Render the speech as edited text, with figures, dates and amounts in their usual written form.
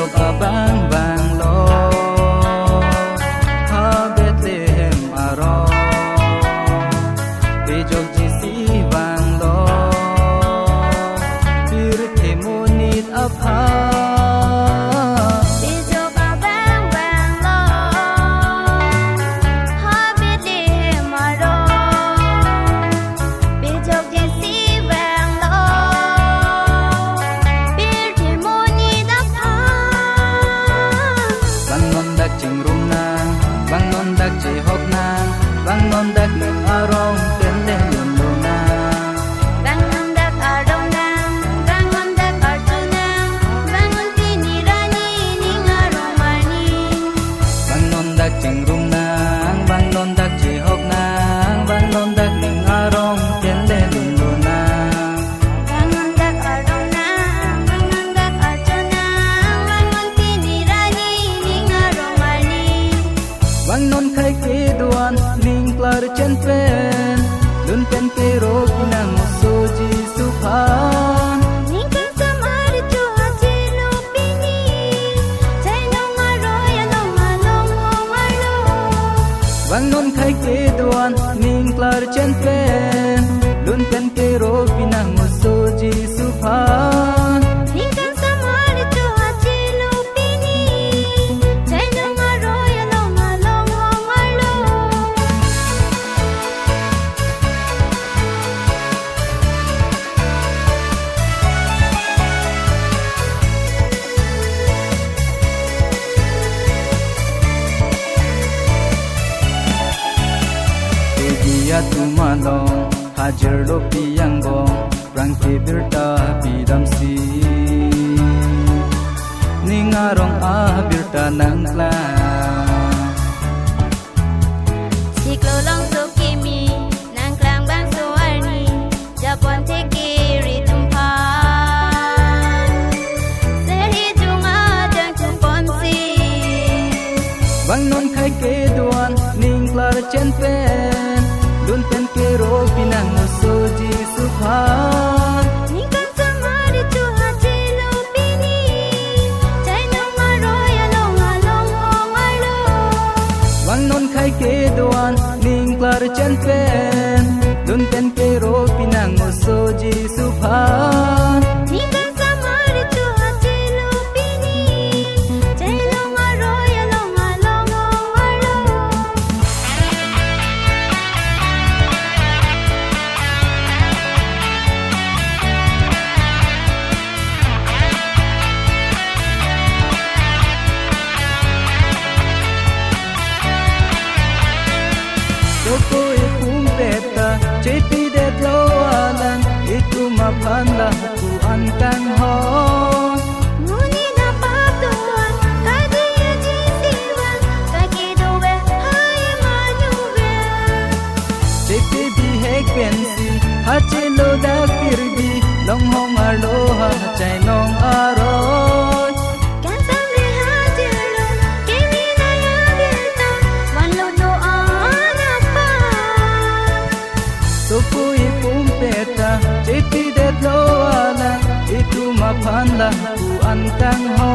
jok abang bang lo ha Bethlehem aro be jok jisi bang lo bir themonit apha Bang non khai ke duan ning klar chen pen lun pen ke ro pinang so ji su phan ning kan samar chu ha chi lu pini chai nong ma ro ya long ma long hong ma lo Bang non khai ke duan ning klar chen pen lun pen ke ro pinang so ji su phan ning kan samar chu ha chi lu pini chai nong ma ro ya long ma long hong ma lo ya tu malong hajar lo piang bong rang ke birta pidam si ningarong a birta nang la siklo long so kimi nang klang bang so arni japon te ki ri tum pha seri junga jang chung pon si bang non khai ke duan ning klar chen pen lun pen ke ro pinang so ji su phan ning kan samar chu ha chi lu pini chai nong ma ro ya long ma long hong ma lo bang non khai ke duan ning klar chen pen lun pen ke ro pinang so ji su phan ning kan samar chu ha chi lu pini chai nong ma ro ya long ma long hong ma lo Doko e kumpeta chepi det lo alan itu mapanda ku antang ho Muni na patuan kadiya jisiwan kakido we hai manu we chepi bi hek pensi hache lo da kirbi long hong alo ha chai nong aro kan sam le ha jelo kimi na ya beta wan lo do ana pa Doko e kumpeta chepi det lo alan itu mapanda ku antang ho